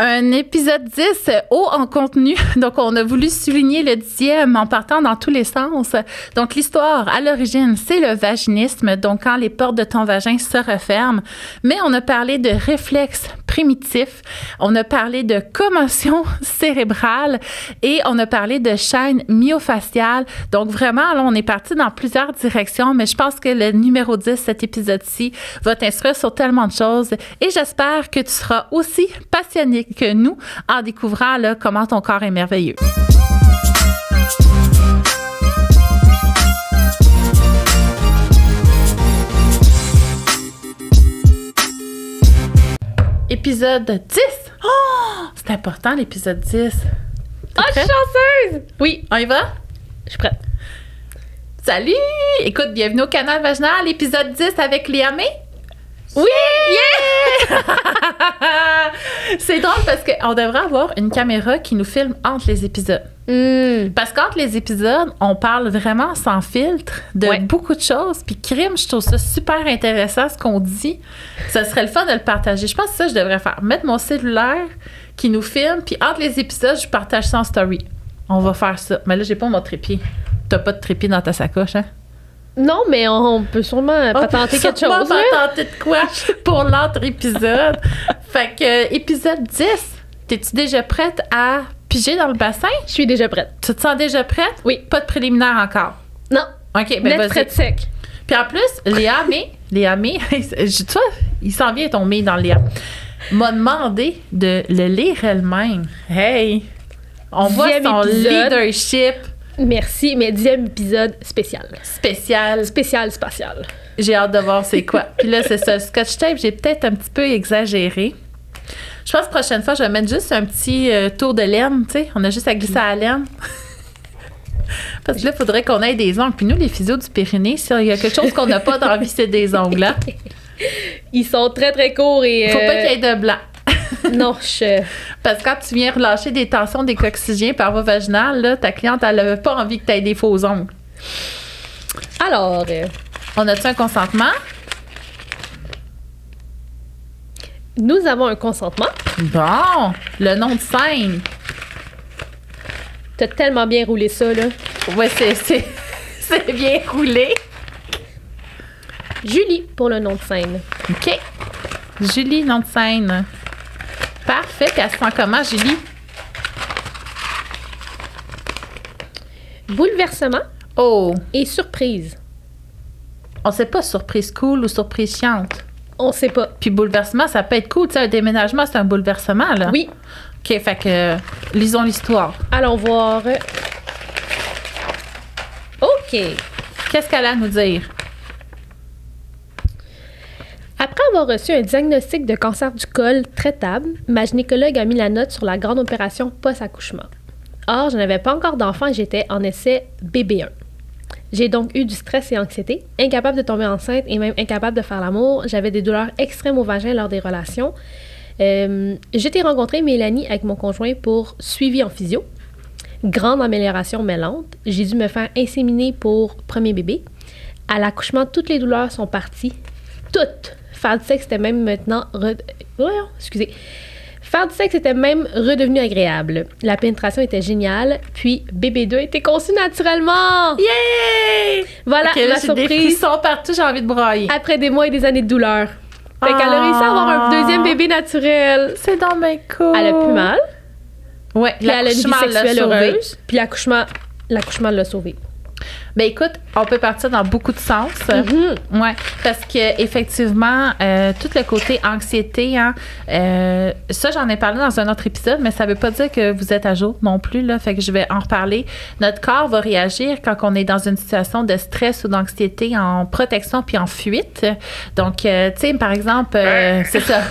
Un épisode 10 haut en contenu. Donc, on a voulu souligner le 10e en partant dans tous les sens. Donc, l'histoire, à l'origine, c'est le vaginisme. Donc, quand les portes de ton vagin se referment. Mais on a parlé de réflexes primitifs. On a parlé de commotion cérébrale et on a parlé de chaîne myofasciale. Donc, vraiment, là, on est parti dans plusieurs directions. Mais je pense que le numéro 10, cet épisode-ci, va t'instruire sur tellement de choses. Et j'espère que tu seras aussi passionné que nous en découvrant là, comment ton corps est merveilleux. Épisode 10. Oh! C'est important, l'épisode 10. Oh, je suis chanceuse! Oui. On y va? Je suis prête. Salut! Écoute, bienvenue au canal Vaginal, épisode 10 avec Léa May. Oui! Yeah! C'est drôle parce qu'on devrait avoir une caméra qui nous filme entre les épisodes. Parce qu'entre les épisodes, on parle vraiment sans filtre de beaucoup de choses. Puis crime, je trouve ça super intéressant ce qu'on dit. Ça serait le fun de le partager. Je pense que ça, je devrais faire. Mettre mon cellulaire qui nous filme, puis entre les épisodes, je partage ça en story. On va faire ça. Mais là, j'ai pas mon trépied. T'as pas de trépied dans ta sacoche, hein? Non, mais on peut sûrement patenter quelque chose. On peut patenter de quoi pour l'autre épisode. Fait que, épisode 10, t'es-tu déjà prête à piger dans le bassin? Je suis déjà prête. Tu te sens déjà prête? Oui. Pas de préliminaire encore? Non. OK, ben vas-y. Prête sec. Puis en plus, Léa May, tu vois, il s'en vient ton May dans Léa, m'a demandé de le lire elle-même. Hey! On voit son leadership. Merci, mais 10e épisode spécial. Spatial. J'ai hâte de voir c'est quoi. Puis là, c'est ça. Scotch tape, j'ai peut-être un petit peu exagéré. Je pense que la prochaine fois, je vais mettre juste un petit tour de laine, tu sais. On a juste à glisser à la laine. Parce que là, il faudrait qu'on ait des ongles. Puis nous, les physios du Pyrénées, s'il y a quelque chose qu'on n'a pas d'envie, c'est des ongles. Hein? Ils sont très, très courts et... Faut pas qu'il y ait de blanc. Non, Parce que quand tu viens relâcher des tensions des coccygiens par voie vaginale, là, ta cliente, elle n'avait pas envie que tu aies des faux ongles. Alors... On a-tu un consentement? Nous avons un consentement. Bon! Le nom de scène. T'as tellement bien roulé ça, là. Ouais, c'est bien roulé. Julie, pour le nom de scène. OK. Julie, nom de scène. Parfait. Puis elle se sent comment, Julie? Bouleversement. Oh! Et surprise. On sait pas surprise cool ou surprise chiante. On sait pas. Puis bouleversement, ça peut être cool. Tu sais, un déménagement, c'est un bouleversement, là. Oui. OK, fait que lisons l'histoire. Allons voir. OK. Qu'est-ce qu'elle a à nous dire? Après avoir reçu un diagnostic de cancer du col traitable, ma gynécologue a mis la note sur la grande opération post-accouchement. Or, je n'avais pas encore d'enfant et j'étais en essai BB1. J'ai donc eu du stress et anxiété, incapable de tomber enceinte et même incapable de faire l'amour. J'avais des douleurs extrêmes au vagin lors des relations. J'étais rencontrée Mélanie avec mon conjoint pour suivi en physio. Grande amélioration mais lente. J'ai dû me faire inséminer pour premier bébé. À l'accouchement, toutes les douleurs sont parties. Toutes! Faire du sexe était même maintenant... Faire du sexe était même redevenu agréable. La pénétration était géniale. Puis, bébé 2 était conçu naturellement! Yeah! Voilà, okay, là, ma surprise. Des frissons partout, j'ai envie de brailler. Après des mois et des années de douleur. Fait qu'elle a réussi à avoir un deuxième bébé naturel. C'est donc bien cool. Elle a plus mal. Ouais, puis elle a une vie sexuelle heureuse. Puis l'accouchement l'a sauvée. Ben écoute, on peut partir dans beaucoup de sens. Ouais, parce que effectivement, tout le côté anxiété, hein, ça j'en ai parlé dans un autre épisode, mais ça veut pas dire que vous êtes à jour non plus là. Fait que je vais en reparler. Notre corps va réagir quand on est dans une situation de stress ou d'anxiété en protection puis en fuite. Donc, tu sais, par exemple, c'est ça.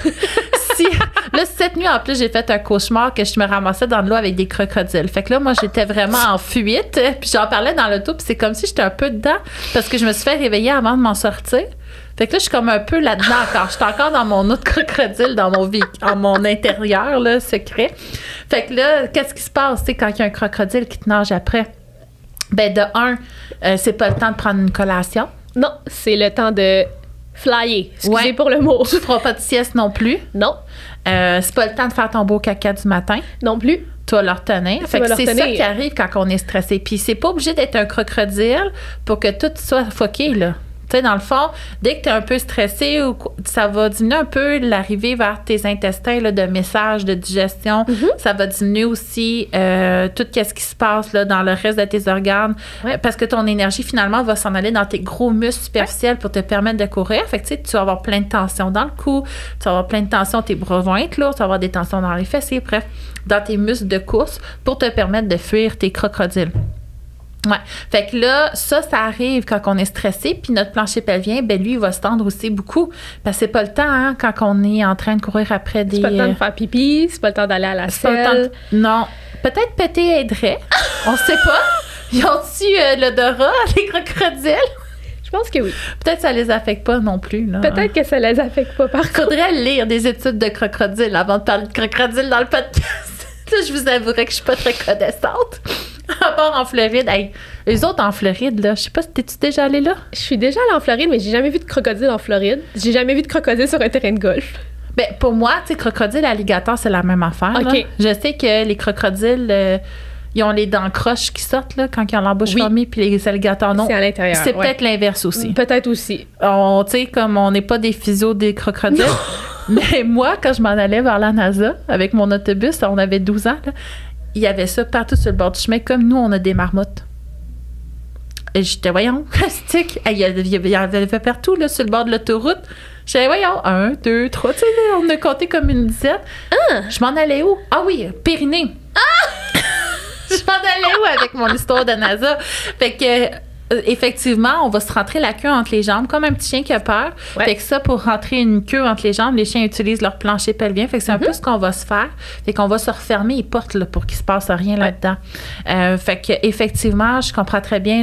Là, cette nuit, en plus, j'ai fait un cauchemar que je me ramassais dans de l'eau avec des crocodiles. Fait que là, moi, j'étais vraiment en fuite. Puis j'en parlais dans l'auto, puis c'est comme si j'étais un peu dedans parce que je me suis fait réveiller avant de m'en sortir. Fait que là, je suis comme un peu là-dedans encore. Je suis encore dans mon eau de crocodile, dans mon intérieur, là, secret. Fait que là, qu'est-ce qui se passe, tu sais, quand il y a un crocodile qui te nage après? Ben, de un, c'est pas le temps de prendre une collation. Non, c'est le temps de flyer. Excusez pour le mot. Tu feras pas de sieste non plus. Non. C'est pas le temps de faire ton beau caca du matin. Non plus. Tu vas leur tenir. Fait que c'est ça qui arrive quand on est stressé. Puis c'est pas obligé d'être un crocodile pour que tout soit foqué, là. Tu sais, dans le fond, dès que tu es un peu stressé, ça va diminuer un peu l'arrivée vers tes intestins là, de messages, de digestion. Ça va diminuer aussi tout ce qui se passe là, dans le reste de tes organes. Parce que ton énergie, finalement, va s'en aller dans tes gros muscles superficiels pour te permettre de courir. Fait que tu vas avoir plein de tensions dans le cou, tu vas avoir plein de tensions, tes bras vont être lourds, tu vas avoir des tensions dans les fessiers, bref, dans tes muscles de course pour te permettre de fuir tes crocodiles. Ouais. Fait que là, ça arrive quand on est stressé, puis notre plancher pelvien, ben lui, il va se tendre aussi beaucoup. Parce que c'est pas le temps, hein, quand on est en train de courir après des... C'est pas le temps de faire pipi, c'est pas le temps d'aller à la selle. Non. Peut-être péter aiderait. On sait pas. Ils ont-tu l'odorat, les crocodiles? Je pense que oui. Peut-être que ça les affecte pas non plus. Là. Peut-être que ça les affecte pas, par contre. Faudrait lire des études de crocodiles avant de parler de crocodiles dans le podcast. Là, je vous avouerais que je suis pas très connaissante. À part en Floride. Hey, eux autres en Floride, là, je sais pas, t'es-tu déjà allée là? Je suis déjà allée en Floride, mais j'ai jamais vu de crocodile en Floride. J'ai jamais vu de crocodile sur un terrain de golf. Ben, pour moi, tu sais, crocodile, alligator, c'est la même affaire. OK. Là. Je sais que les crocodiles, ils ont les dents croches qui sortent, là, quand ils ont l'embouche fermée, puis les alligators, non. C'est à l'intérieur. C'est peut-être l'inverse aussi. Peut-être aussi. Tu sais, comme on n'est pas des physios des crocodiles. Mais moi, quand je m'en allais vers la NASA, avec mon autobus, on avait 12 ans, là, il y avait ça partout sur le bord du chemin, comme nous, on a des marmottes. Et j'étais, voyons, stick. Il y en avait partout, là, sur le bord de l'autoroute. J'étais, voyons, 1, 2, 3, tu sais, on a compté comme une dizaine. Je m'en allais où? Ah oui, Pyrénées. Je m'en allais où avec mon histoire de NASA? Fait que... effectivement, on va se rentrer la queue entre les jambes, comme un petit chien qui a peur. Fait que ça, pour rentrer une queue entre les jambes, les chiens utilisent leur plancher pelvien. Fait que c'est un peu ce qu'on va se faire. Fait qu'on va se refermer les portes là, pour qu'il se passe rien là-dedans. Fait que effectivement, je comprends très bien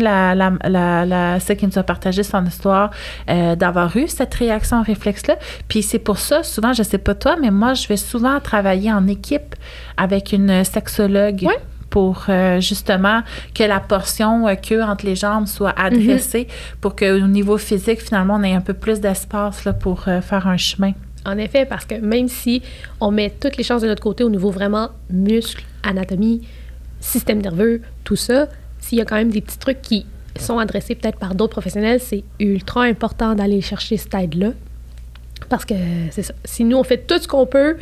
celle qui nous a partagé son histoire d'avoir eu cette réaction réflexe-là. Puis c'est pour ça, souvent, je sais pas toi, mais moi, je vais souvent travailler en équipe avec une sexologue. Pour justement que la portion queue entre les jambes soit adressée pour qu'au niveau physique, finalement, on ait un peu plus d'espace là, pour faire un chemin. En effet, parce que même si on met toutes les chances de notre côté au niveau vraiment muscles, anatomie, système nerveux, tout ça, s'il y a quand même des petits trucs qui sont adressés peut-être par d'autres professionnels, c'est ultra important d'aller chercher cette aide-là. Parce que c'est ça. Si nous, on fait tout ce qu'on peut,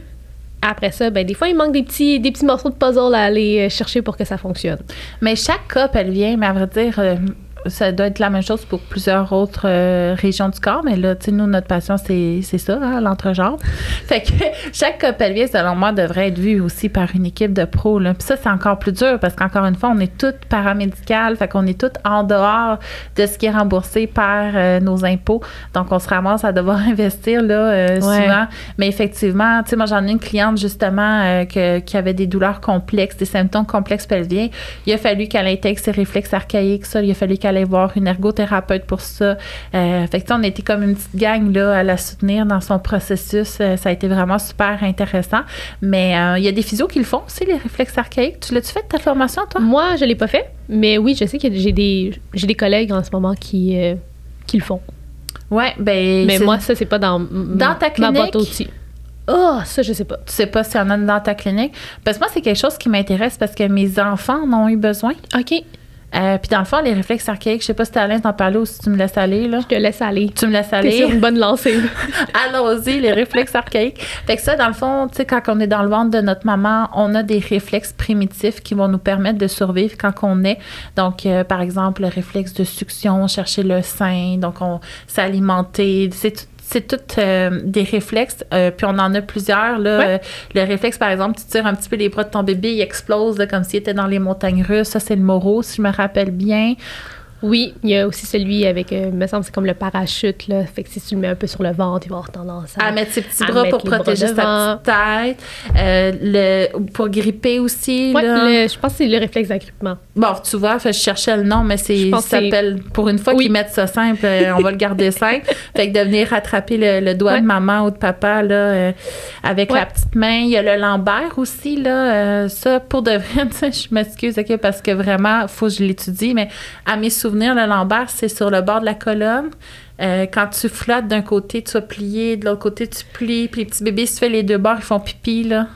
après ça, ben des fois, il manque des petits morceaux de puzzle à aller chercher pour que ça fonctionne. Mais chaque cas pelvien, mais à vrai dire, ça doit être la même chose pour plusieurs autres régions du corps, mais là, tu sais, nous, notre passion, c'est ça, hein, l'entrejambe. Fait que chaque cas pelvien, selon moi, devrait être vu aussi par une équipe de pros. Là. Puis ça, c'est encore plus dur parce qu'encore une fois, on est toutes paramédicales, fait qu'on est toutes en dehors de ce qui est remboursé par nos impôts. Donc, on se ramasse à devoir investir là, souvent. Mais effectivement, tu sais, moi, j'en ai une cliente, justement, qui avait des douleurs complexes, des symptômes complexes pelviens. Il a fallu qu'elle intègre ses réflexes archaïques, ça. Il a fallu qu'elle aller voir une ergothérapeute pour ça. Fait que on a été comme une petite gang là, à la soutenir dans son processus. Ça a été vraiment super intéressant. Mais il y a des physios qui le font aussi, les réflexes archaïques. Tu l'as-tu fait de ta formation, toi? Moi, je ne l'ai pas fait. Mais oui, je sais que j'ai des collègues en ce moment qui le font. Ouais, ben. Mais moi, ça, c'est pas dans ta clinique? Ma boîte à outils. Oh, ça, je sais pas. Tu sais pas s'il y en a dans ta clinique? Parce que moi, c'est quelque chose qui m'intéresse parce que mes enfants en ont eu besoin. OK. Puis dans le fond, les réflexes archaïques, je sais pas si t'es à l'aise d'en parler ou si tu me laisses aller. Là. Je te laisse aller. Tu me laisses aller. T'es sur une bonne lancée. Allons-y, les réflexes archaïques. Fait que ça, dans le fond, tu sais, quand on est dans le ventre de notre maman, on a des réflexes primitifs qui vont nous permettre de survivre quand on est. Donc, par exemple, le réflexe de succion, chercher le sein, donc s'alimenter, c'est toutes des réflexes, puis on en a plusieurs. Là, le réflexe, par exemple, tu tires un petit peu les bras de ton bébé, il explose là, comme s'il était dans les montagnes russes. Ça, c'est le Moro, si je me rappelle bien. Oui, il y a aussi celui avec, il me semble, c'est comme le parachute, là. Fait que si tu le mets un peu sur le ventre, il va avoir tendance à mettre ses petits bras pour protéger sa petite tête. Pour gripper aussi. Oui, je pense que c'est le réflexe d'agrippement. Bon, tu vois, je cherchais le nom, mais ça s'appelle, pour une fois qu'ils mettent ça simple, on va le garder simple. Fait que de venir rattraper le doigt de maman ou de papa là, avec la petite main. Il y a le lambert aussi, là. Ça, pour de vrai, je m'excuse, OK, parce que vraiment, il faut que je l'étudie, mais à mes souvenir, le lombaire, c'est sur le bord de la colonne. Quand tu flottes d'un côté, tu vas plier, de l'autre côté, tu plies. Puis les petits bébés, si tu fais les deux bords, ils font pipi, là.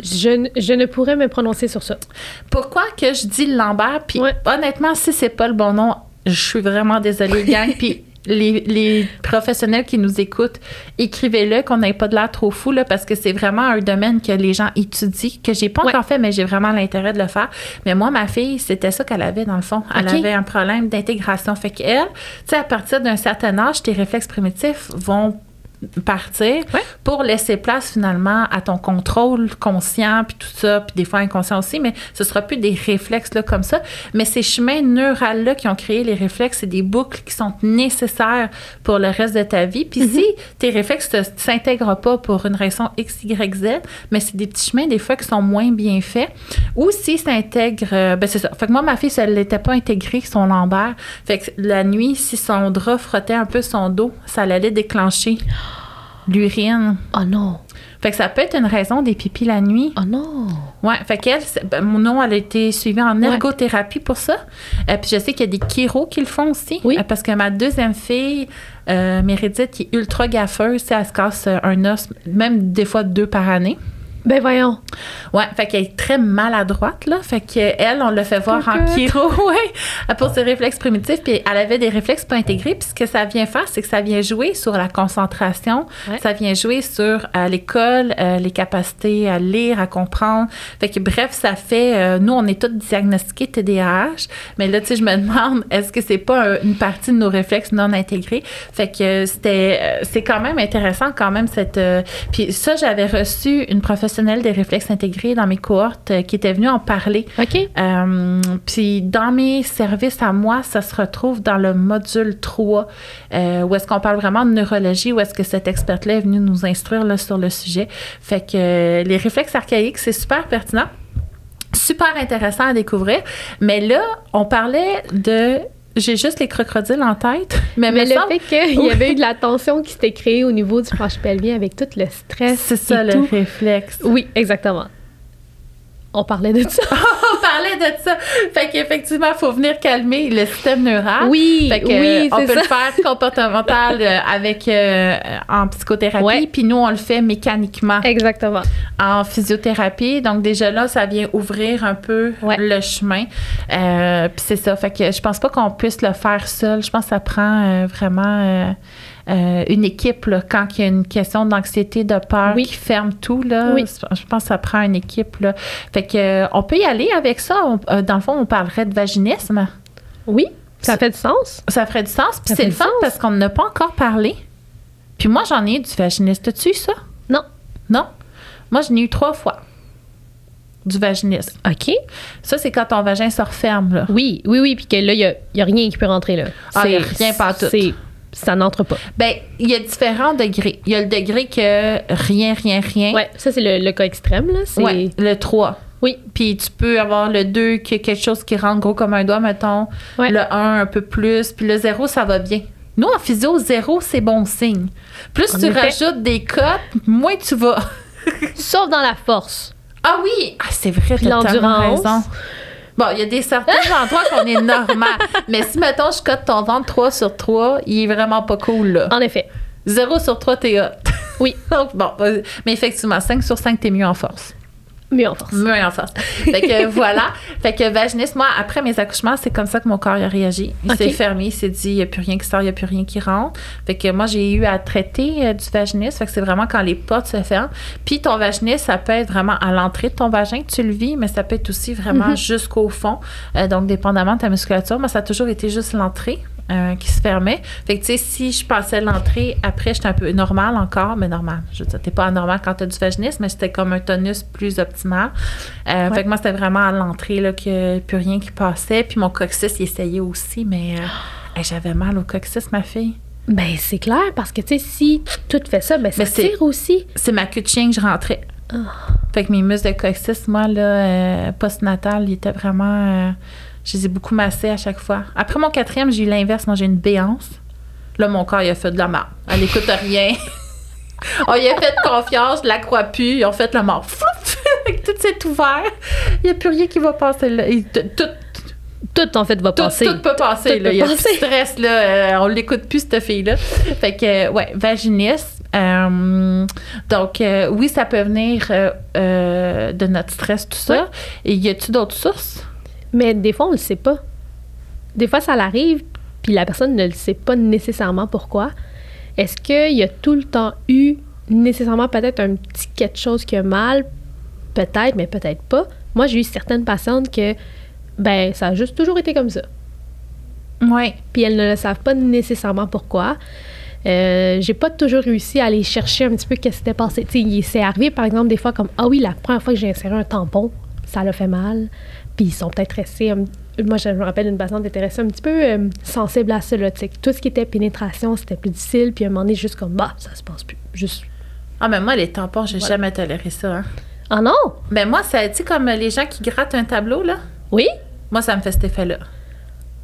Je ne pourrais me prononcer sur ça. Pourquoi que je dis le lombaire? Puis honnêtement, si c'est pas le bon nom, je suis vraiment désolée, gang. Puis les professionnels qui nous écoutent, écrivez-le, qu'on n'ait pas de l'air trop fou, là, parce que c'est vraiment un domaine que les gens étudient, que j'ai pas encore fait, mais j'ai vraiment l'intérêt de le faire. Mais moi, ma fille, c'était ça qu'elle avait, dans le fond. Elle avait un problème d'intégration. Fait qu'elle, tu sais, à partir d'un certain âge, tes réflexes primitifs vont partir pour laisser place finalement à ton contrôle conscient puis tout ça, puis des fois inconscient aussi, mais ce sera plus des réflexes là comme ça, mais ces chemins neuraux là qui ont créé les réflexes, c'est des boucles qui sont nécessaires pour le reste de ta vie. Puis si tes réflexes ne s'intègrent pas pour une raison X, Y, Z, mais c'est des petits chemins des fois qui sont moins bien faits, ou si ça intègre, ben c'est ça. Fait que moi, ma fille, ça ne l'était pas intégré, son lombaire. Fait que la nuit, si son drap frottait un peu son dos, ça allait déclencher l'urine. Oh non! Fait que ça peut être une raison des pipis la nuit. Oh non! Ouais, fait qu'elle, mon nom, elle a été suivie en ergothérapie pour ça. Puis je sais qu'il y a des chiros qui le font aussi. Oui. Parce que ma deuxième fille, Mérédith, qui est ultra gaffeuse, elle se casse un os, même des fois 2 par année. Ben voyons. Ouais, fait qu'elle est très maladroite, là. Fait qu'elle, on l'a fait voir en chiro, pour ses réflexes primitifs. Puis elle avait des réflexes pas intégrés. Puis ce que ça vient faire, c'est que ça vient jouer sur la concentration. Ça vient jouer sur l'école, les capacités à lire, à comprendre. Fait que bref, ça fait... nous, on est tous diagnostiqués TDAH. Mais là, tu sais, je me demande, est-ce que c'est pas une partie de nos réflexes non intégrés? Fait que c'est quand même intéressant, quand même, cette... puis ça, j'avais reçu une professeure des réflexes intégrés dans mes cohortes qui était venue en parler. OK. Puis dans mes services à moi, ça se retrouve dans le module 3 où est-ce qu'on parle vraiment de neurologie, où est-ce que cette experte-là est venue nous instruire là, sur le sujet. Fait que les réflexes archaïques, c'est super pertinent, super intéressant à découvrir. Mais là, on parlait de... J'ai juste les crocodiles en tête. Mais le fait qu'il y avait eu de la tension qui s'était créée au niveau du plancher pelvien avec tout le stress. C'est ça, le réflexe. Oui, exactement. On parlait de ça. On parlait de ça. Fait qu'effectivement, il faut venir calmer le système neural. Oui, fait que, on peut le faire comportemental avec en psychothérapie, puis nous, on le fait mécaniquement. Exactement. En physiothérapie. Donc, déjà là, ça vient ouvrir un peu le chemin. Puis c'est ça. Fait que je pense pas qu'on puisse le faire seul. Je pense que ça prend vraiment... une équipe, là, quand il y a une question d'anxiété, de peur qui ferme tout, là, je pense que ça prend une équipe. Là. Fait que, on peut y aller avec ça. Dans le fond, on parlerait de vaginisme. Oui, ça fait du sens. Ça ferait du sens. Puis c'est le fun parce qu'on n'a pas encore parlé. Puis moi, j'en ai eu du vaginisme. T'as-tu eu ça? Non. Non? Moi, j'en ai eu 3 fois. Du vaginisme. OK. Ça, c'est quand ton vagin se referme, là. Oui. Puis que là, il n'y a rien qui peut rentrer, là. Il n'y a rien pas tout. Ça n'entre pas. Bien, il y a différents degrés. Il y a le degré que rien. Oui, ça, c'est le cas extrême, là. Oui, le 3. Oui. Puis tu peux avoir le 2, qui est quelque chose qui rentre gros comme un doigt, mettons. Ouais. Le 1, un peu plus. Puis le 0, ça va bien. Nous, en physio, 0, c'est bon signe. Plus tu rajoutes des cotes, moins tu vas. Sauf dans la force. Ah oui! Ah, c'est vrai, tu as totalement raison. Bon, il y a des certains endroits qu'on est normal. Mais si, mettons, je cote ton ventre 3 sur 3, il est vraiment pas cool, là. En effet. 0 sur 3, t'es hot. Oui. Donc, bon, mais effectivement, 5 sur 5, t'es mieux en force. Mieux en force. Mieux en force. Fait que voilà. Fait que vaginisme, moi, après mes accouchements, c'est comme ça que mon corps a réagi. Il s'est fermé, il s'est dit, il n'y a plus rien qui sort, il n'y a plus rien qui rentre. Fait que moi, j'ai eu à traiter du vaginisme. Fait que c'est vraiment quand les portes se ferment. Puis ton vaginisme, ça peut être vraiment à l'entrée de ton vagin que tu le vis, mais ça peut être aussi vraiment jusqu'au fond. Donc, dépendamment de ta musculature. Moi, ça a toujours été juste l'entrée. Qui se fermait. Fait que, tu sais, si je passais l'entrée, après, j'étais un peu normale encore, mais normal. Je veux dire, t'es pas anormal quand t'as du vaginisme, mais c'était comme un tonus plus optimal. Fait que moi, c'était vraiment à l'entrée, là, qu'il n'y a plus rien qui passait. Puis mon coccyx, il essayait aussi, mais j'avais mal au coccyx, ma fille. Ben, c'est clair, parce que, tu sais, si tout fait ça, ben, ça tire aussi. C'est ma queue de chien que je rentrais. Oh. Fait que mes muscles de coccyx, moi, là, post-natal, ils étaient vraiment... je les ai beaucoup massés à chaque fois. Après mon 4e, j'ai eu l'inverse. Moi, j'ai une béance. Là, mon corps, il a fait de la merde. Elle n'écoute rien. On y a fait confiance, je la crois plus. Ils ont fait la mort. Tout s'est ouvert. Il n'y a plus rien qui va passer là. tout en fait va passer. Tout peut passer, Tout là. peut Il y a plus passer. de stress, là. On l'écoute plus, cette fille-là. Fait que, ouais, vaginisme. Donc, oui, ça peut venir de notre stress, tout ça. Ouais. Et y a-tu d'autres sources? Mais des fois, on le sait pas. Des fois, ça l'arrive, puis la personne ne le sait pas nécessairement pourquoi. Est-ce qu'il y a tout le temps eu nécessairement peut-être un petit quelque chose qui a mal? Peut-être, mais peut-être pas. Moi, j'ai eu certaines patientes que, ben, ça a juste toujours été comme ça. Oui. Puis elles ne le savent pas nécessairement pourquoi. J'ai pas toujours réussi à aller chercher un petit peu qu'est-ce qui s'était passé. Tu sais, c'est arrivé, par exemple, des fois comme « Ah oui, la première fois que j'ai inséré un tampon, ça l'a fait mal. » Puis ils sont peut-être restés... moi, je me rappelle une patiente qui était restée un petit peu sensible à ça. Là, tu sais, tout ce qui était pénétration, c'était plus difficile. Puis à un moment donné, juste comme « Bah, ça se passe plus. » Juste... Ah, mais moi, les tampons, j'ai Voilà. jamais toléré ça, hein. Ah non? Ben moi, ça, tu sais, comme les gens qui grattent un tableau, là. Oui? Moi, ça me fait cet effet-là.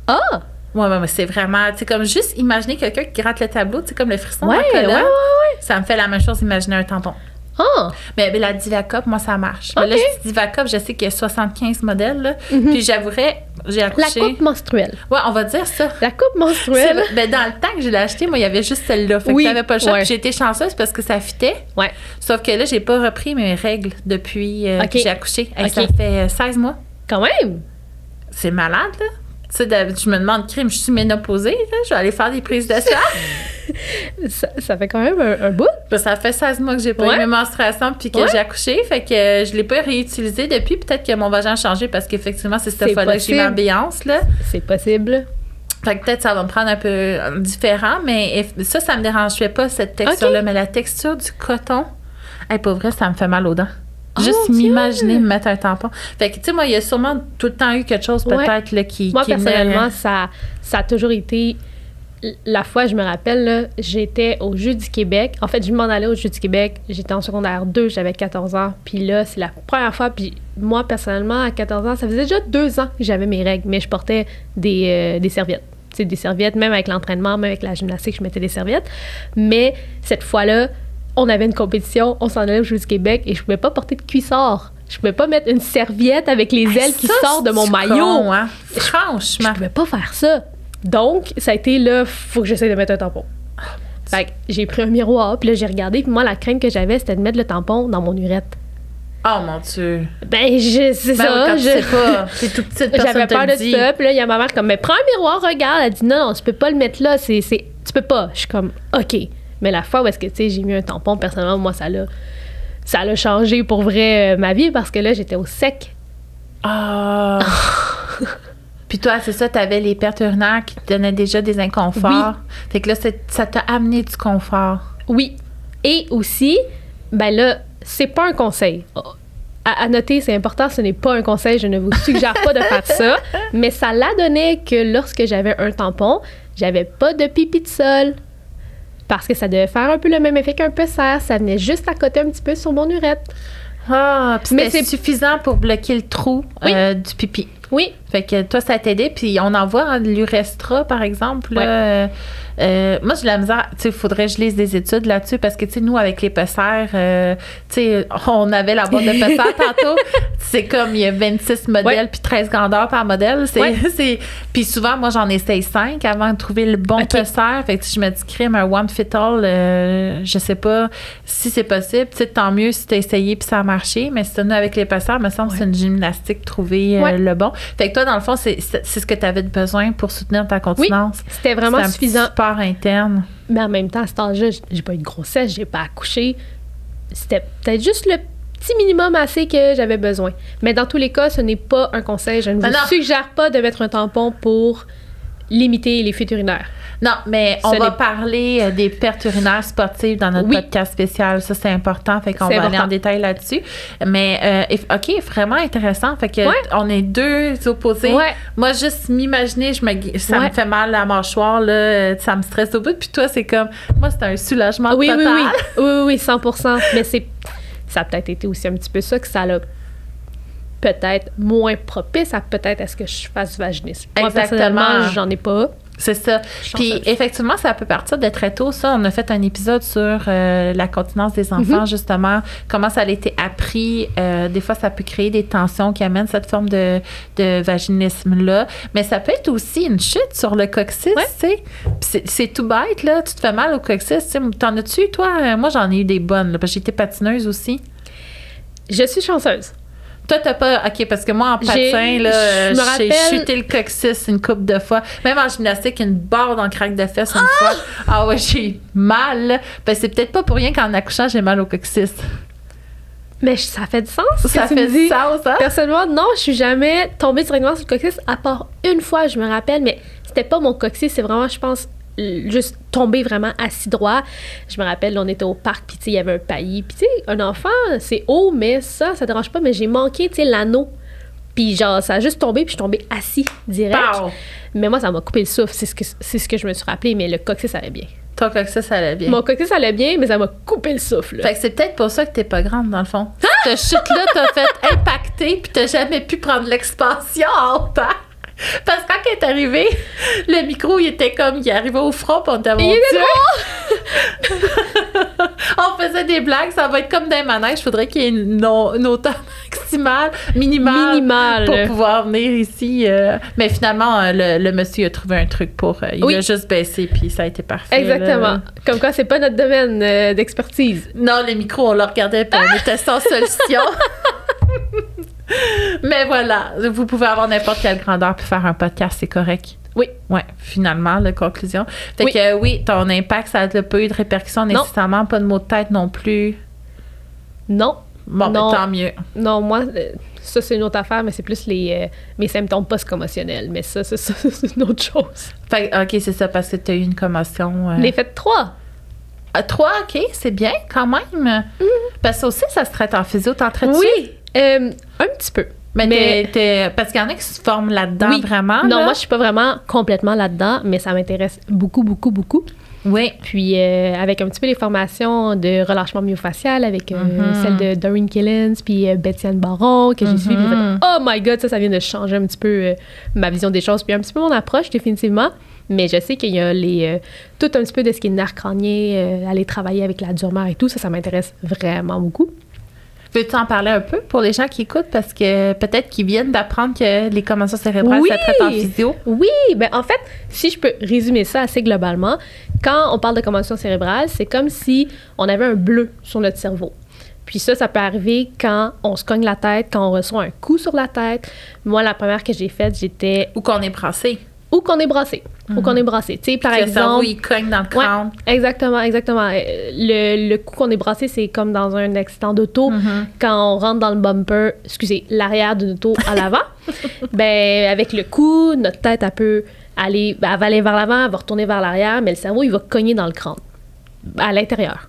Ah! Ouais, mais c'est vraiment, tu sais, comme juste imaginer quelqu'un qui gratte le tableau, tu sais, comme le frisson Ouais, dans la colonne. ouais. Ça me fait la même chose imaginer un tampon. Ah! Mais la Divacop, moi, ça marche. Mais là, Ok. je dis Divacop, je sais qu'il y a 75 modèles, là. Mhm. Puis j'avouerais, j'ai La accouché. coupe menstruelle. Ouais, on va dire ça. La coupe menstruelle. Ben, dans le temps que je l'ai acheté, moi, il y avait juste celle-là. Fait Oui, que t'avais pas le choix. ouais. Puis j'ai été chanceuse parce que ça fitait. Ouais. Sauf que là, j'ai pas repris mes règles depuis Ok. que j'ai accouché. Hey, Ok. Ça fait 16 mois. Quand même! C'est malade, là. Tu sais, je me demande, crime, je suis ménopausée, là. Je vais aller faire des prises de sang. Ça fait quand même un bout. Ben, ça fait 16 mois que j'ai pas eu Ouais. mes menstruations puis que Ouais. j'ai accouché. Fait que je l'ai pas réutilisé depuis. Peut-être que mon vagin a changé parce qu'effectivement, c'est cette C'est fois-là que j'ai ma possible. béance, là. C'est possible. Fait que peut-être ça va me prendre un peu différent, mais ça me dérangeait pas, cette texture-là. Ok. Mais la texture du coton, hey, pour vrai, ça me fait mal aux dents. Oh, Juste mon Dieu! m'imaginer me mettre un tampon. Fait que, tu sais, moi, il y a sûrement tout le temps eu quelque chose, Ouais. peut-être, là, qui. Moi, qui venait- personnellement, ça a toujours été... La fois, je me rappelle, là, j'étais au Jeux du Québec. En fait, je m'en allais au Jeux du Québec. J'étais en secondaire 2, j'avais 14 ans. Puis là, c'est la première fois. Puis moi, personnellement, à 14 ans, ça faisait déjà 2 ans que j'avais mes règles, mais je portais des serviettes. Tu sais, des serviettes, même avec l'entraînement, même avec la gymnastique, je mettais des serviettes. Mais cette fois-là, on avait une compétition, on s'en allait au Jeux du Québec et je pouvais pas porter de cuissard. Je pouvais pas mettre une serviette avec les ailes qui Ça, sortent de mon c'est maillot. con, hein? Je Franchement. pouvais pas faire ça. Donc, ça a été là, faut que j'essaie de mettre un tampon. Fait que j'ai pris un miroir, puis là, j'ai regardé, puis moi, la crainte que j'avais, c'était de mettre le tampon dans mon urètre. Oh mon Dieu. Ben, c'est Ben, ça. quand tu sais pas, t'es tout petite, personne J'avais te peur le de dit. ça, puis là, il y a ma mère comme, mais prends un miroir, regarde. Elle dit, non, tu peux pas le mettre là, tu peux pas. Je suis comme, OK. Mais la fois où est-ce que, tu sais, j'ai mis un tampon, personnellement, moi, ça l'a changé pour vrai ma vie, parce que là, j'étais au sec. Ah. Puis toi, c'est ça, t'avais les pertes urinaires qui te donnaient déjà des inconforts. Fait que là, ça t'a amené du confort. Oui. Et aussi, ben là, c'est pas un conseil. À noter, c'est important, ce n'est pas un conseil, je ne vous suggère pas de faire ça, mais ça l'a donné que lorsque j'avais un tampon, j'avais pas de pipi de sol. Parce que ça devait faire un peu le même effet qu'un pessaire, ça venait juste à côté un petit peu sur mon urètre. Ah, puis Mais c'était c'est- suffisant pour bloquer le trou Oui. du pipi. Oui, Fait que toi, ça t'a aidé. Puis on en voit hein, l'Urestra, par exemple. Là, moi, j'ai de la misère. Tu sais, il faudrait que je lise des études là-dessus parce que, tu sais, nous, avec les pessères, tu sais, on avait la boîte de pessères tantôt. C'est comme, il y a 26 modèles Ouais. puis 13 grandeurs par modèle. Ouais. Puis souvent, moi, j'en essaye 5 avant de trouver le bon Ok. pesseur. Fait que si je me dis, crime, un one fit all, je sais pas si c'est possible. Tu sais, tant mieux si t'as essayé puis ça a marché. Mais si t'en as avec les pesseurs, me semble que c'est une gymnastique trouver Ouais. le bon. Fait que toi, dans le fond, c'est ce que tu avais besoin pour soutenir ta continence. c'était vraiment C'est un suffisant. petit support interne. Mais en même temps, à cet âge-là, j'ai pas eu de grossesse, j'ai pas accouché. C'était peut-être juste le petit minimum assez que j'avais besoin. Mais dans tous les cas, ce n'est pas un conseil. Je ne Mais vous non. suggère pas de mettre un tampon pour limiter les fuites urinaires. Non, mais on Ce va n'est- parler des pertes urinaires sportives dans notre Oui. podcast spécial. Ça, c'est important. Fait qu'on C'est va aller en important. détail là-dessus. Mais, OK, vraiment intéressant. Fait que Ouais. on est deux opposés. Ouais. Moi, juste m'imaginer, ça Ouais. me fait mal à la mâchoire, là, ça me stresse au bout. Puis toi, c'est comme, moi, c'est un soulagement Oui, oui, total. oui, 100%. Mais ça a peut-être été aussi un petit peu ça que ça l'a peut-être moins propice à peut-être à ce que je fasse du vaginisme. Moi, Exactement. personnellement, j'en ai pas. C'est ça. Puis effectivement, ça peut partir de très tôt. Ça, on a fait un épisode sur la continence des enfants, justement, comment ça a été appris. Des fois, ça peut créer des tensions qui amènent cette forme de vaginisme-là. Mais ça peut être aussi une chute sur le coccyx, tu sais. C'est tout bête, là. Tu te fais mal au coccyx. T'en as-tu, toi? Moi, j'en ai eu des bonnes, là, parce que j'ai été patineuse aussi. Je suis chanceuse. Toi, t'as pas... OK, parce que moi, en patin, là, j'ai chuté le coccyx une couple de fois. Même en gymnastique, une barre dans le craque de fesses une fois. Ah ouais, j'ai mal. Ben, c'est peut-être pas pour rien qu'en accouchant, j'ai mal au coccyx. Mais ça fait du sens. Ça fait du sens, hein? Personnellement, non, je suis jamais tombée directement sur le coccyx, à part une fois, je me rappelle, mais c'était pas mon coccyx, c'est vraiment, je pense, juste tomber vraiment assis droit. Je me rappelle, on était au parc, puis tu sais, il y avait un paillis. Puis tu sais, un enfant, c'est haut, mais ça dérange pas, mais j'ai manqué, tu sais, l'anneau. Puis genre, ça a juste tombé, puis je suis tombée assis direct. Pow! Mais moi, ça m'a coupé le souffle, c'est ce que je me suis rappelé, mais le coccyx allait bien. Ton coccyx allait bien. Mon coccyx allait bien, mais ça m'a coupé le souffle. Fait que c'est peut-être pour ça que t'es pas grande, dans le fond. Cette chute-là t'a fait impacter, puis t'as jamais pu prendre l'expansion en hauteur. Parce que quand elle est arrivée, le micro, il était comme, il arrivait au front, puis on était mon Dieu! On faisait des blagues, ça va être comme des manèges, il faudrait qu'il y ait une hauteur minimale pour pouvoir venir ici. Mais finalement, le monsieur a trouvé un truc pour... il a juste baissé, puis ça a été parfait. Exactement. Là. Comme quoi, c'est pas notre domaine d'expertise. Non, les micros, on le regardait, puis on était sans solution. Mais voilà, vous pouvez avoir n'importe quelle grandeur puis faire un podcast, c'est correct. Oui. Ouais, finalement, la conclusion. Fait que oui, ton impact, ça n'a pas eu de répercussions nécessairement, pas de maux de tête non plus. Non. Bon, non. Mais tant mieux. Non, moi, ça, c'est une autre affaire, mais c'est plus mes symptômes post-commotionnels. Mais ça, c'est une autre chose. Fait OK, c'est ça, parce que tu as eu une commotion. Je l'ai fait 3. 3, OK, c'est bien quand même. Parce que ça aussi, ça se traite en physio, t'en traites-tu? Oui. Un petit peu. Mais parce qu'il y en a qui se forment là-dedans vraiment. Non, là. moi, je suis pas vraiment complètement là-dedans, mais ça m'intéresse beaucoup, beaucoup, beaucoup. Oui. Puis, avec un petit peu les formations de relâchement myofacial, avec celle de Doreen Killens, puis Betty-Anne Baron, que j'ai suivie. Oh my God, ça vient de changer un petit peu ma vision des choses, puis un petit peu mon approche, définitivement. Mais je sais qu'il y a tout un petit peu de ce qui est nerf crânien, aller travailler avec la dure-mère et tout, ça m'intéresse vraiment beaucoup. Veux-tu en parler un peu pour les gens qui écoutent? Parce que peut-être qu'ils viennent d'apprendre que les commotions cérébrales se traitent en physio. Oui! Ben en fait, si je peux résumer ça assez globalement, quand on parle de commotion cérébrale, c'est comme si on avait un bleu sur notre cerveau. Puis ça peut arriver quand on se cogne la tête, quand on reçoit un coup sur la tête. Moi, la première que j'ai faite, j'étais... Ou qu'on est brassé. Ou qu'on est brassé. Ou qu'on est brassé. Tu sais, par exemple... Le cerveau, il cogne dans le crâne. Ouais, exactement. Le coup qu'on est brassé, c'est comme dans un accident d'auto. Quand on rentre dans le bumper, l'arrière d'une auto à l'avant, ben avec le coup, notre tête, elle peut aller, elle va aller vers l'avant, elle va retourner vers l'arrière, mais le cerveau, il va cogner dans le crâne, à l'intérieur.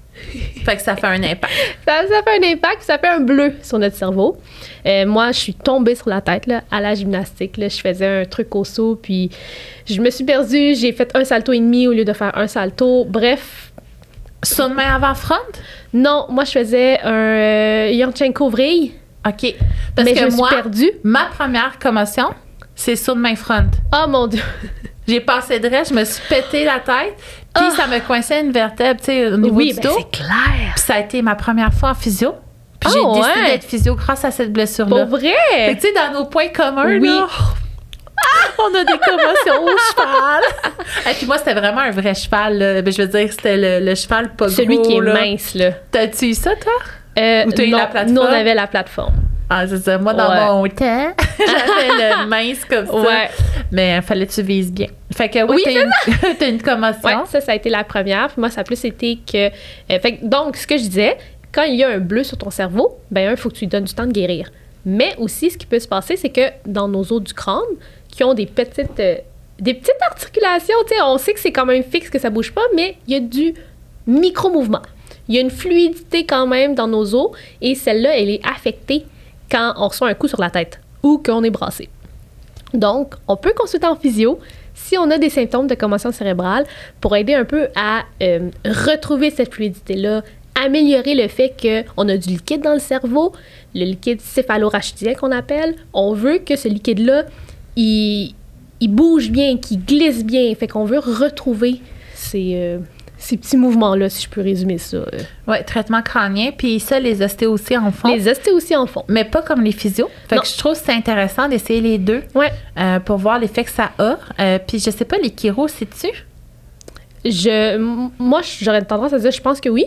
Fait que ça fait un impact. Ça fait un impact, ça fait un bleu sur notre cerveau. Moi, je suis tombée sur la tête là, à la gymnastique. Là, je faisais un truc au saut, puis je me suis perdue. J'ai fait un salto et demi au lieu de faire un salto. Bref. Saut de main avant-front? Non, moi, je faisais un Yonchenko vrille. OK. Parce mais que je me suis moi, perdue. Ma première commotion, c'est saut de main front. Oh mon Dieu! J'ai passé de reste, je me suis pété la tête, puis ça me coinçait une vertèbre, tu sais, au niveau du dos. Oui, c'est clair! Puis ça a été ma première fois en physio. Puis j'ai décidé d'être physio grâce à cette blessure-là. Pour vrai? Fait que tu sais, dans nos points communs, là, on a des commotions au cheval. Et puis moi, c'était vraiment un vrai cheval, là. Ben, je veux dire, c'était le cheval pas gros. Celui qui est mince, là. T'as-tu eu ça, toi? Ou t'as eu la plateforme? Nous, on avait la plateforme. Ah, c'est ça. Moi, dans mon temps, j'avais le mince comme ça. Ouais. Mais il fallait que tu vises bien. Fait que oui, t'as une commotion. Oui, ça a été la première. Puis moi, ça a plus été que... donc, ce que je disais, quand il y a un bleu sur ton cerveau, ben il faut que tu lui donnes du temps de guérir. Mais aussi, ce qui peut se passer, c'est que dans nos os du crâne, qui ont des petites articulations, tu sais, on sait que c'est quand même fixe, que ça bouge pas, mais il y a du micro-mouvement. Il y a une fluidité quand même dans nos os, et celle-là, elle est affectée quand on reçoit un coup sur la tête ou qu'on est brassé. Donc, on peut consulter en physio si on a des symptômes de commotion cérébrale pour aider un peu à retrouver cette fluidité-là, améliorer le fait qu'on a du liquide dans le cerveau, le liquide céphalorachidien qu'on appelle. On veut que ce liquide-là, il il bouge bien, qui glisse bien. Fait qu'on veut retrouver ces petits mouvements-là, si je peux résumer ça. Oui, traitement crânien. Puis ça, les ostéos aussi en font. Les ostéos aussi en font. Mais pas comme les physios. Fait Non. que je trouve que c'est intéressant d'essayer les deux pour voir l'effet que ça a. Puis je sais pas, les chiro, sais-tu? Moi, j'aurais tendance à dire, je pense que oui.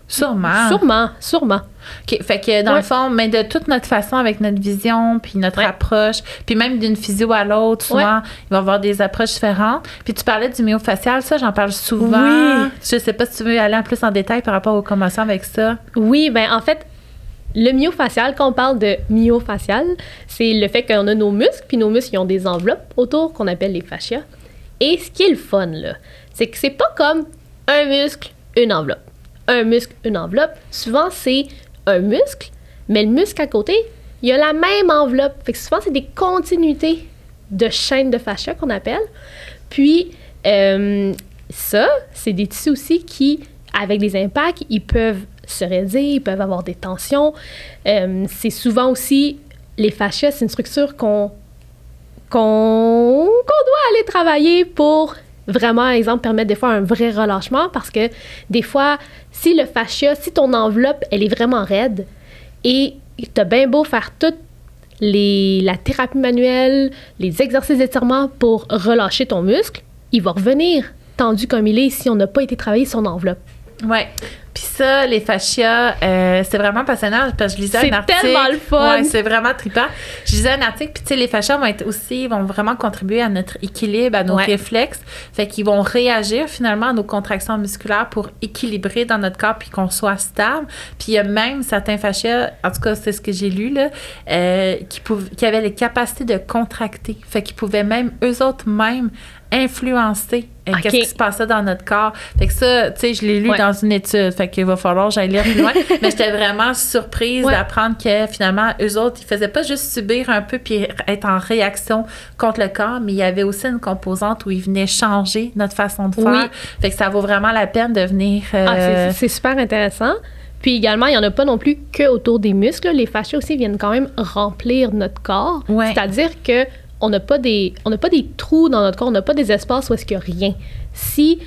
Sûrement. Sûrement. OK. Fait que dans le fond, mais de toute notre façon, avec notre vision, puis notre approche, puis même d'une physio à l'autre, souvent, il va y avoir des approches différentes. Puis tu parlais du myofacial, ça, j'en parle souvent. Oui. Je sais pas si tu veux aller en plus en détail par rapport aux commotions avec ça. Oui, ben en fait, le myofacial, quand on parle de myofacial, c'est le fait qu'on a nos muscles, puis nos muscles, ils ont des enveloppes autour qu'on appelle les fascias. Et ce qui est le fun, là, c'est que c'est pas comme un muscle, une enveloppe. Un muscle, une enveloppe. Souvent, c'est un muscle, mais le muscle à côté, il a la même enveloppe. Fait que souvent, c'est des continuités de chaînes de fascia qu'on appelle. Puis, ça, c'est des tissus aussi qui, avec des impacts, ils peuvent se raidir, ils peuvent avoir des tensions. C'est souvent aussi, les fascias, c'est une structure qu'on doit aller travailler pour vraiment, exemple, permettre des fois un vrai relâchement parce que des fois, si le fascia, si ton enveloppe, elle est vraiment raide et t'as bien beau faire toute la thérapie manuelle, les exercices d'étirement pour relâcher ton muscle, il va revenir tendu comme il est si on n'a pas été travailler son enveloppe. Ouais. Puis ça, les fascias, c'est vraiment passionnant parce que je lisais un article. C'est tellement le fun! Ouais, c'est vraiment trippant. Je lisais un article, puis tu sais, les fascias vont vraiment contribuer à notre équilibre, à nos réflexes. Fait qu'ils vont réagir finalement à nos contractions musculaires pour équilibrer dans notre corps puis qu'on soit stable. Puis il y a même certains fascias, en tout cas, c'est ce que j'ai lu, là, qui avaient les capacités de contracter. Fait qu'ils pouvaient même, eux autres même, influencer qu'est-ce qui se passait dans notre corps. Fait que ça, tu sais, je l'ai lu dans une étude. Fait qu'il va falloir que j'aille lire plus loin. Mais j'étais vraiment surprise d'apprendre que finalement, eux autres, ils faisaient pas juste subir un peu puis être en réaction contre le corps, mais il y avait aussi une composante où ils venaient changer notre façon de faire. Oui. Fait que ça vaut vraiment la peine de venir... c'est super intéressant. Puis également, il n'y en a pas non plus que autour des muscles. Les fascias aussi viennent quand même remplir notre corps. Ouais. C'est-à-dire que on n'a pas des trous dans notre corps, on n'a pas des espaces où est-ce qu'il n'y a rien. Si,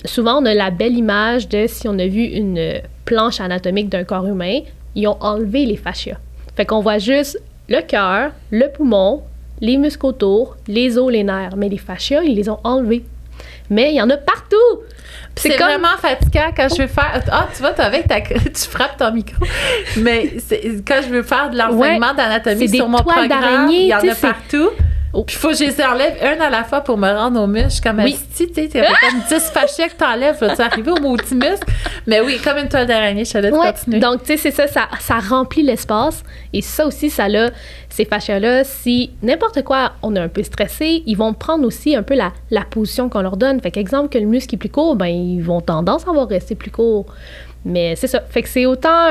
souvent, on a la belle image de si on a vu une planche anatomique d'un corps humain, ils ont enlevé les fascias. Fait qu'on voit juste le cœur, le poumon, les muscles autour, les os, les nerfs. Mais les fascias, ils les ont enlevés. Mais il y en a partout! C'est comme... vraiment fatigant quand je veux faire... Ah, tu vois, tu frappes ton micro. Mais quand je veux faire de l'enseignement d'anatomie sur mon programme, il y en a partout. Puis il faut que je les enlève un à la fois pour me rendre aux muscles. Comme si, tu sais, il y avait comme 10 fascias que tu enlèves, vas-tu arriver au maudit muscle? Mais oui, comme une toile d'araignée, je te laisse continuer. Donc, tu sais, c'est ça remplit l'espace. Et ça aussi, ces fascias-là, si n'importe quoi, on est un peu stressé, ils vont prendre aussi un peu la position qu'on leur donne. Fait qu'exemple, que le muscle est plus court, ben ils vont tendance à rester plus court. Mais c'est ça. Fait que c'est autant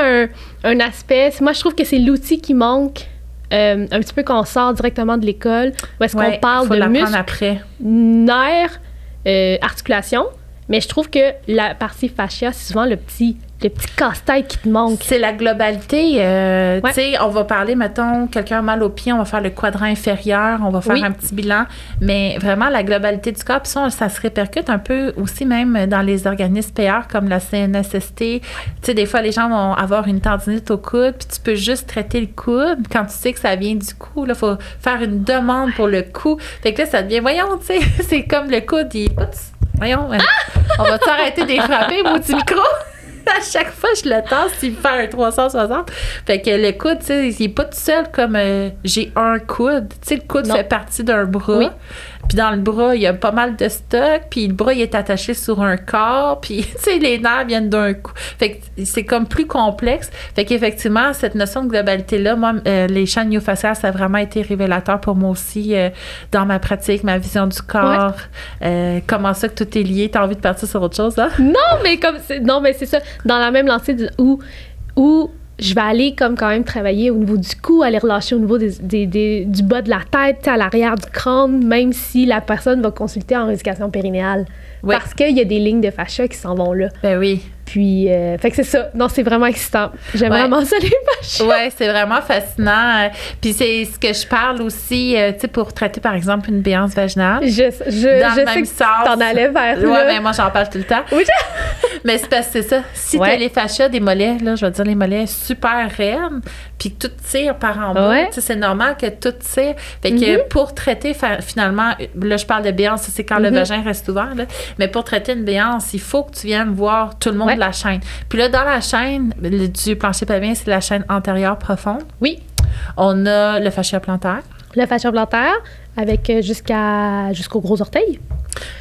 un aspect... Moi, je trouve que c'est l'outil qui manque un petit peu quand on sort directement de l'école, où est-ce qu'on parle de muscles, nerfs, articulations. Mais je trouve que la partie fascia, c'est souvent le petit casse-tête qui te manque. C'est la globalité. Tu sais, on va parler, mettons, quelqu'un a mal au pied, on va faire le quadrant inférieur, on va faire un petit bilan. Mais vraiment, la globalité du corps, puis ça se répercute un peu aussi même dans les organismes payeurs comme la CNSST. Tu sais, des fois, les gens vont avoir une tendinite au coude, puis tu peux juste traiter le coude. Quand tu sais que ça vient du cou, il faut faire une demande pour le cou. Fait que là, ça devient, voyons, tu sais, c'est comme le coude, voyons, on va t'arrêter de les frapper, maudit micro? À chaque fois, je le tasse, il me fait un 360. Fait que le coude, tu sais, il n'est pas tout seul comme j'ai un coude. Tu sais, le coude fait partie d'un bras. Oui. Puis dans le bras, il y a pas mal de stock. Puis le bras, il est attaché sur un corps. Puis, tu sais, les nerfs viennent d'un coup. Fait que c'est comme plus complexe. Fait qu'effectivement, cette notion de globalité-là, moi, les champs myofasciales, ça a vraiment été révélateur pour moi aussi dans ma pratique, ma vision du corps. Comment ça que tout est lié? T'as envie de partir sur autre chose, là? Non, mais c'est ça. Dans la même lancée où je vais aller comme quand même travailler au niveau du cou, aller relâcher au niveau du bas de la tête, à l'arrière du crâne, même si la personne va consulter en rééducation périnéale. Oui. Parce qu'il y a des lignes de fascia qui s'en vont là. Ben oui. Puis, fait que c'est ça. Non, c'est vraiment excitant. J'aime vraiment ça, les fascias. Oui, c'est vraiment fascinant. Puis c'est ce que je parle aussi, tu sais, pour traiter, par exemple, une béance vaginale. Je sais que t'en allais vers là. Oui, mais moi, j'en parle tout le temps. Oui. Mais c'est parce que c'est ça. Si t'as les fascias des mollets, là, je vais dire les mollets super raides, puis que tout tire par en bas, tu sais, c'est normal que tout tire. Fait que pour traiter, finalement, là, je parle de béance, c'est quand le vagin reste ouvert, là. Mais pour traiter une béance, il faut que tu viennes voir tout le monde de la chaîne. Puis là, dans la chaîne du plancher pelvien, c'est la chaîne antérieure profonde. Oui. On a le fascia plantaire. Le fascia plantaire avec jusqu'au gros orteil.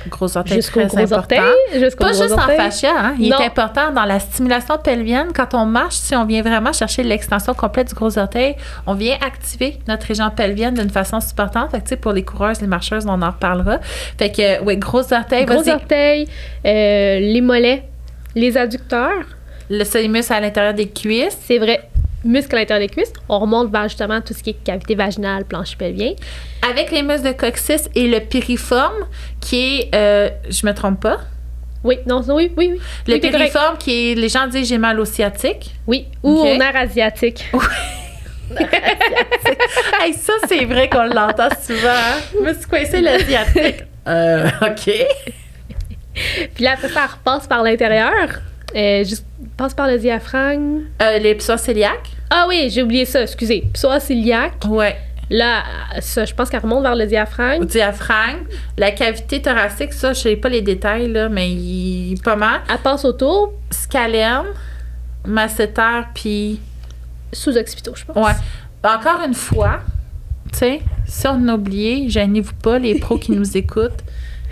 Gros orteil, jusqu'au très gros important. orteil. Pas juste en fascia, hein? Il est important dans la stimulation pelvienne. Quand on marche, si on vient vraiment chercher l'extension complète du gros orteil, on vient activer notre région pelvienne d'une façon supportante. Fait que, tu sais, pour les coureuses, les marcheuses, on en reparlera. Fait que, oui, gros orteil. Gros orteil, les mollets, les adducteurs. Le muscle à l'intérieur des cuisses. C'est vrai. Muscles à l'intérieur des cuisses. On remonte vers justement tout ce qui est cavité vaginale, plancher pelvien. Avec les muscles de coccyx et le piriforme, qui est, je me trompe pas? Oui, non, oui. Le piriforme, qui est, les gens disent j'ai mal au sciatique. Oui, ou au nerf asiatique. Oui. Hey, ça, c'est vrai qu'on l'entend souvent. Hein? Je me suis coincée l'asiatique. OK. Puis là, après ça repasse par l'intérieur. Passe par le diaphragme. Les psoas cœliaques. Ah oui, j'ai oublié ça, excusez. Psoas cœliaques. Ouais. Là, ça, je pense qu'elle remonte vers le diaphragme. Au diaphragme. La cavité thoracique, ça, je sais pas les détails, là, mais il est pas mal. Elle passe autour. Scalène, masséter, puis... Sous-occipitaux, je pense. Ouais. Encore une fois, tu sais, si on a oublié, gênez-vous pas, les pros qui nous écoutent.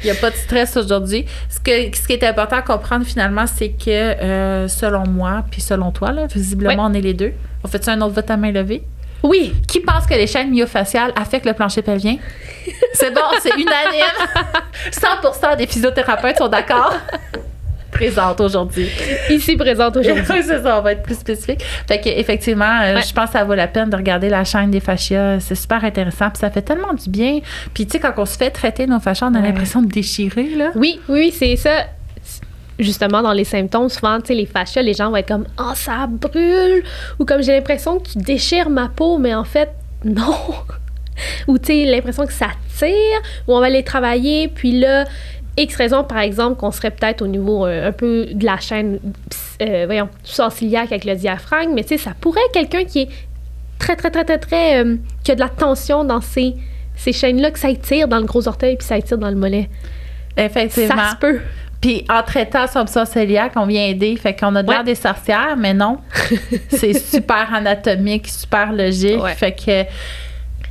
Il n'y a pas de stress aujourd'hui. Ce qui est important à comprendre finalement, c'est que selon moi, puis selon toi, là, visiblement, on est les deux. On fait-tu un autre vote à main levée? Oui. Qui pense que les chaînes myofaciales affectent le plancher pelvien? C'est bon, c'est unanime. 100% des physiothérapeutes sont d'accord. Présente aujourd'hui. Ici présente aujourd'hui. C'est ça, on va être plus spécifique. Fait qu'effectivement, je pense que ça vaut la peine de regarder la chaîne des fascias. C'est super intéressant. Puis ça fait tellement du bien. Puis tu sais, quand on se fait traiter nos fascias, on a l'impression de déchirer, là. Oui, c'est ça. Justement, dans les symptômes, souvent, tu sais, les fascias, les gens vont être comme « Ah, ça brûle! » Ou comme « J'ai l'impression que tu déchires ma peau, mais en fait, non! » Ou tu sais, l'impression que ça tire, ou on va les travailler, puis là, X raison, par exemple, qu'on serait peut-être au niveau un peu de la chaîne, sous-ciliaque avec le diaphragme, mais tu sais, ça pourrait être quelqu'un qui est très, qui a de la tension dans ces chaînes-là, que ça étire dans le gros orteil, puis ça étire dans le mollet. Effectivement. Ça se peut. Puis en traitant son psoas cœliaque, on vient aider. Fait qu'on a de l'air des sorcières, mais non. C'est super anatomique, super logique. Ouais. Fait que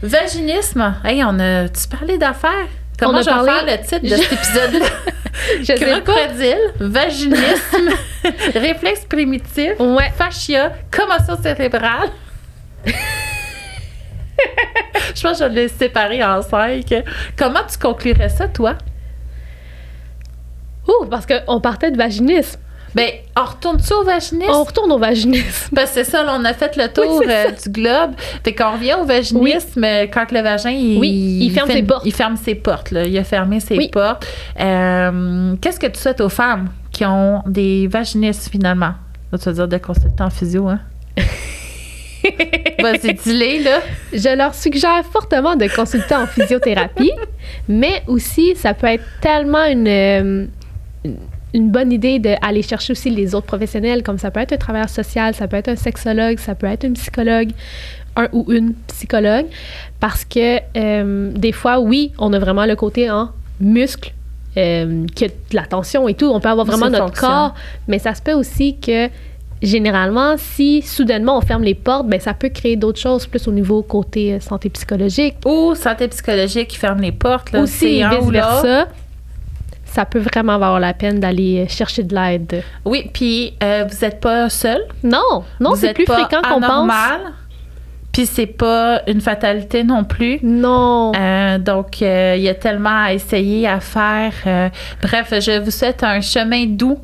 vaginisme, hey, on a-tu parlé d'affaires? Comment je vais faire le titre de cet épisode-là? Je sais pas. Crocodile, vaginisme, réflexe primitif, fascia, commotion cérébrale. Je pense que je vais les séparer en 5. Comment tu conclurais ça, toi? Parce qu'on partait de vaginisme. Bien, on retourne-tu au vaginisme? On retourne au vaginisme. Parce que c'est ça, là, on a fait le tour du globe. Fait qu'on revient au vaginisme quand le vagin, il ferme ses portes. Il ferme ses portes, là. Il a fermé ses portes. Qu'est-ce que tu souhaites aux femmes qui ont des vaginismes, finalement? Là, tu vas dire de consulter en physio, hein? Vas-y, dis-les, là. Je leur suggère fortement de consulter en physiothérapie, mais aussi, ça peut être tellement une bonne idée d'aller chercher aussi les autres professionnels, comme ça peut être un travailleur social, ça peut être un sexologue, ça peut être un psychologue, un ou une psychologue, parce que des fois, oui, on a vraiment le côté en muscle, qui a de la tension et tout, on peut avoir vraiment notre corps, mais ça se peut aussi que généralement, si soudainement on ferme les portes, ben ça peut créer d'autres choses, plus au niveau côté santé psychologique. Ou santé psychologique qui ferme les portes. Là, aussi, vice-versa. Ça peut vraiment valoir la peine d'aller chercher de l'aide. Oui, puis vous n'êtes pas seul. Non, c'est plus fréquent qu'on pense. Puis c'est pas une fatalité non plus. Non. Donc, il y a tellement à essayer, à faire. Bref, je vous souhaite un chemin doux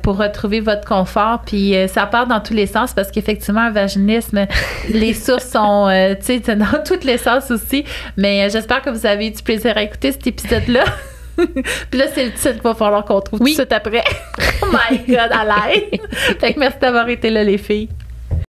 pour retrouver votre confort. Puis ça part dans tous les sens parce qu'effectivement, un vaginisme, les sources sont dans tous les sens aussi. Mais j'espère que vous avez eu du plaisir à écouter cet épisode-là. Puis là, c'est le titre qu'il va falloir qu'on trouve tout de suite après. Oh my God, à l'aide. Fait que merci d'avoir été là, les filles.